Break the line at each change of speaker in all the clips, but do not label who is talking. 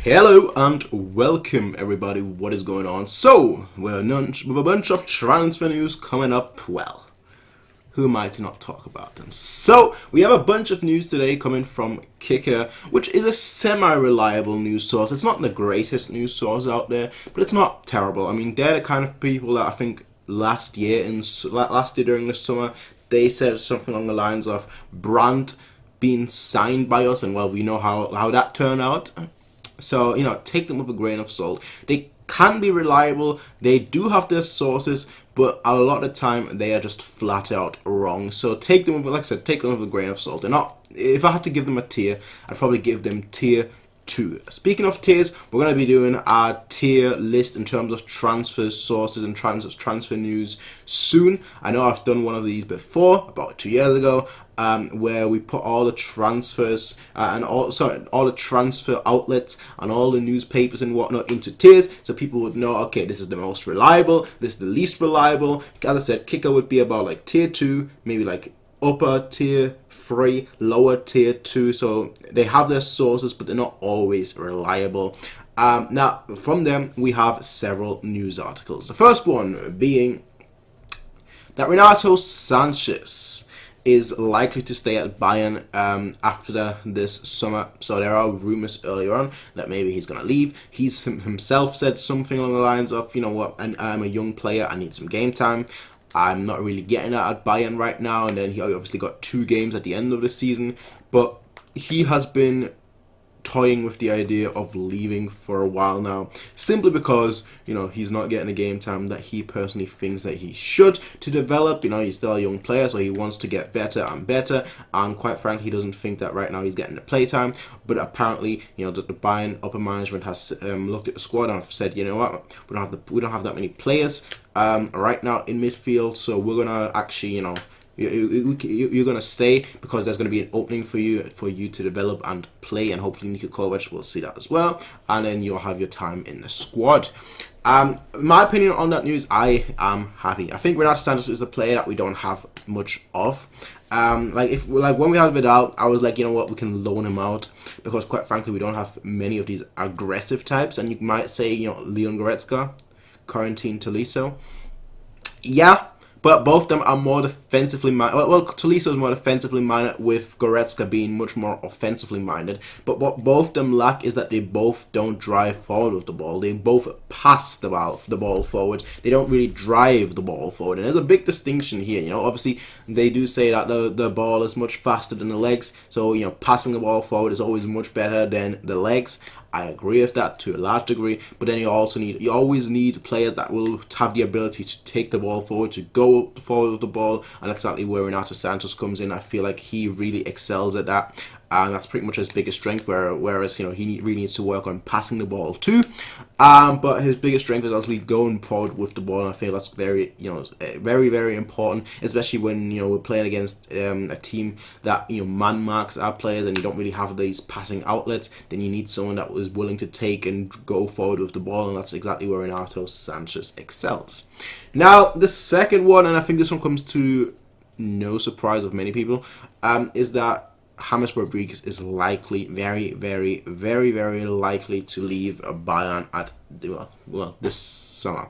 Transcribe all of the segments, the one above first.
Hello and welcome everybody, what is going on? So, we're with a bunch of transfer news coming up. Well, who am I to not talk about them? So, we have a bunch of news today coming from Kicker, which is a semi-reliable news source. It's not the greatest news source out there, but it's not terrible. I mean, they're the kind of people that I think last year during the summer, they said something along the lines of Brandt being signed by us, and well, we know how that turned out. So, take them with a grain of salt. They can be reliable, they do have their sources, but a lot of the time they are just flat out wrong. So take them with, like I said, take them with a grain of salt. They're not, if I had to give them a tier, I'd probably give them tier 2. Speaking of tiers, we're going to be doing our tier list in terms of transfer sources and transfer news soon. I know I've done one of these before, about 2 years ago, where we put all the transfers all the transfer outlets and all the newspapers and whatnot into tiers, so people would know, okay, this is the most reliable, this is the least reliable. As I said, Kicker would be about like tier 2, maybe like upper tier 3, lower tier 2. So they have their sources, but they're not always reliable. Now, from them, we have several news articles. The first one being that Renato Sanches is likely to stay at Bayern after this summer. So there are rumors earlier on that maybe he's going to leave. He's himself said something along the lines of, you know what, I'm a young player, I need some game time. I'm not really getting that at Bayern right now. And then he obviously got 2 games at the end of the season. But he has been toying with the idea of leaving for a while now, simply because, he's not getting the game time that he personally thinks that he should to develop. He's still a young player, so he wants to get better and better, and quite frankly, he doesn't think that right now he's getting the play time. But apparently, the Bayern upper management has looked at the squad and have said, you know what, we don't have that many players right now in midfield, so we're gonna actually, you're going to stay because there's going to be an opening for you to develop and play, and hopefully Niko Kovac will see that as well, and then you'll have your time in the squad. My opinion on that news, I am happy. I think Renato Sanches is a player that we don't have much of. When we had Vidal, I was like, you know what, we can loan him out, because quite frankly we don't have many of these aggressive types. And you might say, Leon Goretzka, Corentin Tolisso, yeah. But both of them are more defensively minded. Well, Tolisso is more defensively minded, with Goretzka being much more offensively minded. But what both of them lack is that they both don't drive forward with the ball. They both pass the ball forward. They don't really drive the ball forward. And there's a big distinction here. Obviously, they do say that the ball is much faster than the legs. So, passing the ball forward is always much better than the legs. I agree with that to a large degree, but then you always need players that will have the ability to take the ball forward, to go forward with the ball, and that's exactly where Renato Sanches comes in. I feel like he really excels at that, and that's pretty much his biggest strength. Whereas he really needs to work on passing the ball too. But his biggest strength is actually going forward with the ball, and I feel that's very, very, very important, especially when we're playing against a team that man marks our players, and you don't really have these passing outlets. Then you need someone that is willing to take and go forward with the ball, and that's exactly where Renato Sanches excels. Now, the second one, and I think this one comes to no surprise of many people, is that James Rodriguez is likely, very, very, very, very likely to leave Bayern at this summer.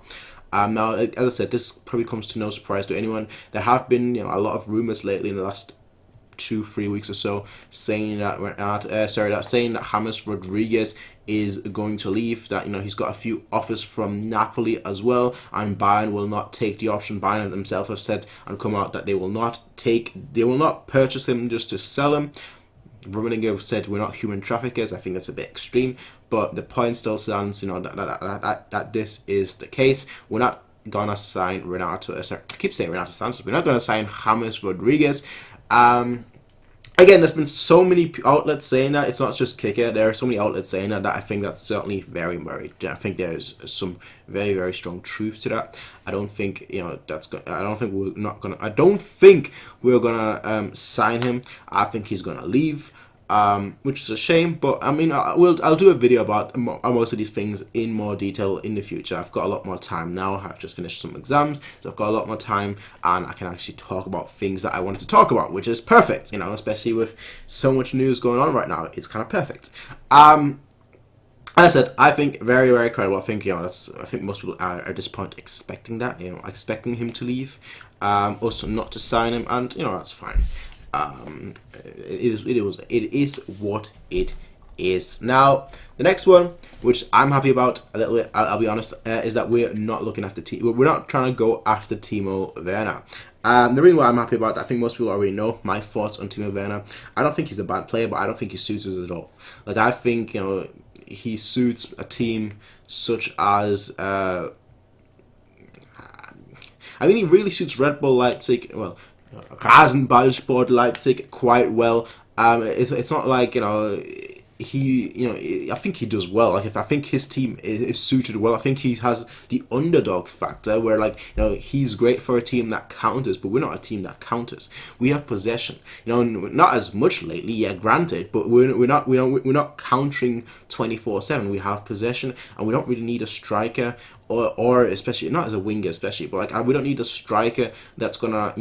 Now, as I said, this probably comes to no surprise to anyone. There have been a lot of rumors lately in the last 2-3 weeks or so saying that James Rodriguez is going to leave, that he's got a few offers from Napoli as well, and Bayern will not take the option. Bayern themselves have said and come out that they will not purchase him just to sell him. Rummenigge said we're not human traffickers. I think that's a bit extreme, but the point still stands, that this is the case. We're not gonna sign Renato. I keep saying Renato Sanches. We're not gonna sign James Rodriguez. Again, there's been so many outlets saying that. It's not just Kicker. There are so many outlets saying that I think that's certainly very, very. I think there's some very, very strong truth to that. I don't think I don't think we're gonna sign him. I think he's gonna leave. Which is a shame, but I mean, I'll do a video about most of these things in more detail in the future. I've got a lot more time now. I've just finished some exams, so I've got a lot more time, and I can actually talk about things that I wanted to talk about, which is perfect, especially with so much news going on right now. It's kind of perfect. As I said, I think very, very credible. I think I think most people are at this point expecting that, expecting him to leave, also not to sign him, and that's fine. It is what it is. Now, the next one, which I'm happy about a little bit, I'll be honest, is that we're not looking after we're not trying to go after Timo Werner. The reason why I'm happy about that, I think most people already know my thoughts on Timo Werner. I don't think he's a bad player, but I don't think he suits us at all. Like, I think he suits a team such as he really suits Red Bull Leipzig, well, Rasenballsport Leipzig quite well. It's not like I think he does well. Like, if I think his team is suited well, I think he has the underdog factor where, like, he's great for a team that counters, but we're not a team that counters. We have possession, not as much lately, yeah, granted, but we're not countering 24/7. We have possession, and we don't really need a striker or especially not as a winger, especially, but like, we don't need a striker that's gonna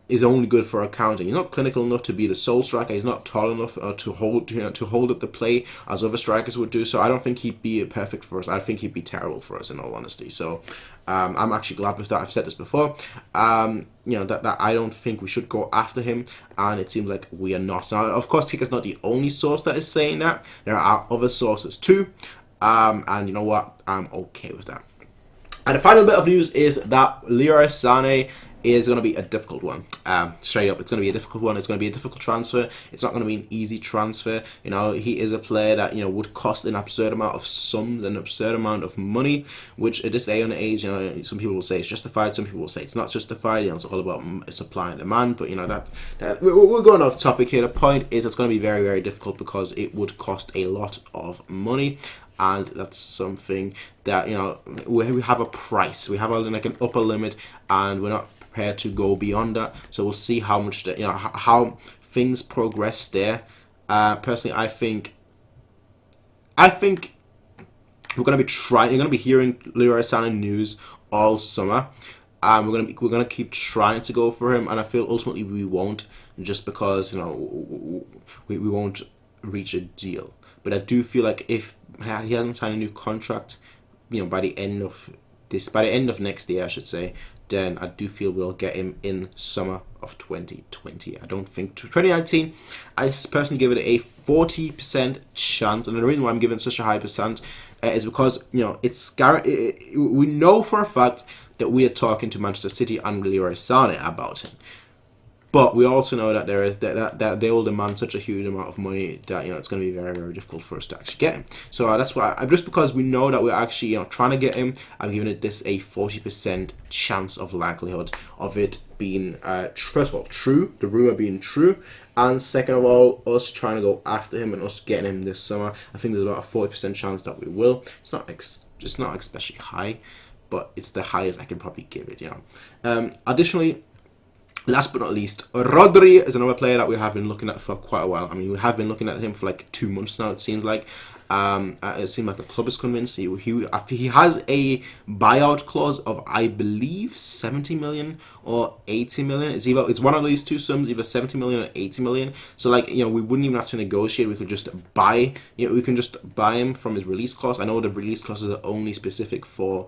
is only good for a counter. He's not clinical enough to be the sole striker. He's not tall enough to hold up the play as other strikers would do. So I don't think he'd be perfect for us. I think he'd be terrible for us, in all honesty. So I'm actually glad with that. I've said this before. That I don't think we should go after him, and it seems like we are not. Now, of course, Kicker's not the only source that is saying that. There are other sources too, and you know what? I'm okay with that. And the final bit of news is that Leroy Sane is going to be a difficult one. Straight up, it's going to be a difficult one. It's going to be a difficult transfer. It's not going to be an easy transfer. He is a player that would cost an absurd amount of sums, an absurd amount of money, which at this day and age, some people will say it's justified. Some people will say it's not justified. It's all about supply and demand. But that we're going off topic here. The point is, it's going to be very, very difficult because it would cost a lot of money. And that's something that we have a price. We have an upper limit, and we're not prepared to go beyond that. So we'll see how much how things progress there. Personally, I think we're gonna be trying. You're gonna be hearing Leroy Sané news all summer. We're gonna keep trying to go for him, and I feel ultimately we won't, just because we won't reach a deal. But I do feel like if he hasn't signed a new contract, by the end of next year, I should say, then I do feel we'll get him in summer of 2020. I don't think 2019. I personally give it a 40% chance, and the reason why I'm giving such a high percent is because it's we know for a fact that we are talking to Manchester City and Leroy Sané about him. But we also know that there is that they will demand such a huge amount of money that it's going to be very, very difficult for us to actually get him. So that's why, just because we know that we're actually trying to get him, I'm giving it this a 40% chance of likelihood of it being first of all true, the rumor being true, and second of all, us trying to go after him and us getting him this summer. I think there's about a 40% chance that we will. It's not especially high, but it's the highest I can probably give it. Additionally, last but not least, Rodri is another player that we have been looking at for quite a while. I mean, we have been looking at him for like 2 months now, it seems like. It seems like the club is convinced. He has a buyout clause of, I believe, 70 million or 80 million. It's one of these two sums, either 70 million or 80 million. So we wouldn't even have to negotiate. We could just buy. We can just buy him from his release clause. I know the release clauses are only specific for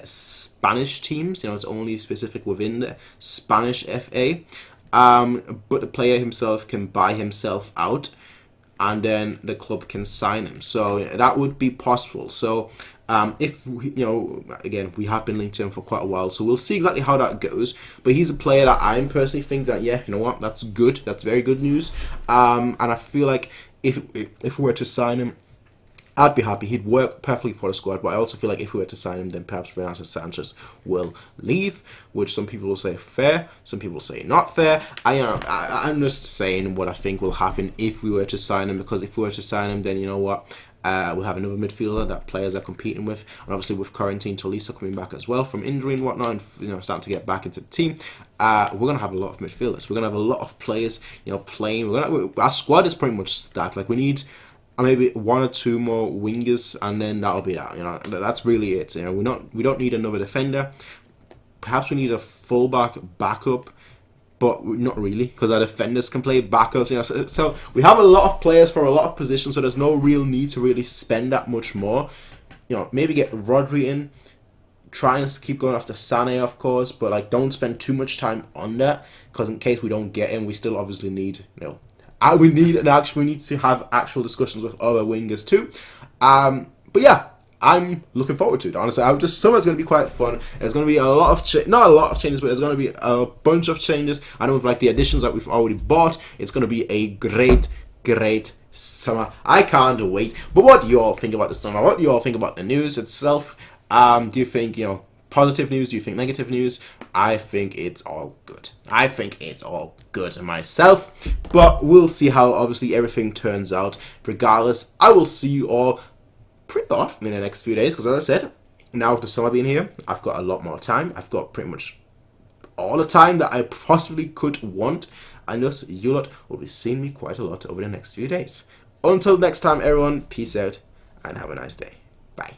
Spanish teams. It's only specific within the Spanish FA. But the player himself can buy himself out, and then the club can sign him. So that would be possible. So if again, we have been linked to him for quite a while, so we'll see exactly how that goes. But he's a player that I personally think that that's good. That's very good news. And I feel like if we were to sign him, I'd be happy. He'd work perfectly for the squad, but I also feel like if we were to sign him, then perhaps Renato Sanches will leave, which some people will say fair, some people will say not fair. I'm just saying what I think will happen if we were to sign him, because if we were to sign him, then we'll have another midfielder that players are competing with, and obviously with Quarantine Tolisa coming back as well from injury and whatnot, and starting to get back into the team, we're gonna have a lot of midfielders. We're gonna have a lot of players, playing. Our squad is pretty much stacked. Like, we need maybe 1 or 2 more wingers, and then that'll be that. That's really it. We don't need another defender. Perhaps we need a fullback backup, but not really, because our defenders can play backups. So we have a lot of players for a lot of positions, so there's no real need to really spend that much more. Maybe get Rodri in, try and keep going after Sane, of course, but like don't spend too much time on that, because in case we don't get him, we still obviously need we need to have actual discussions with other wingers too. But yeah, I'm looking forward to it, honestly. Summer's going to be quite fun. There's going to be a lot of not a lot of changes, but there's going to be a bunch of changes. I know with like the additions that we've already bought, it's going to be a great summer. I can't wait. But what do you all think about the summer? What do you all think about the news itself? Do you think positive news? Do you think negative news? I think it's all good. I think it's all good myself. But we'll see how obviously everything turns out. Regardless, I will see you all pretty often in the next few days, because as I said, now with the summer being here, I've got a lot more time. I've got pretty much all the time that I possibly could want, and thus you lot will be seeing me quite a lot over the next few days. Until next time, everyone, peace out and have a nice day. Bye.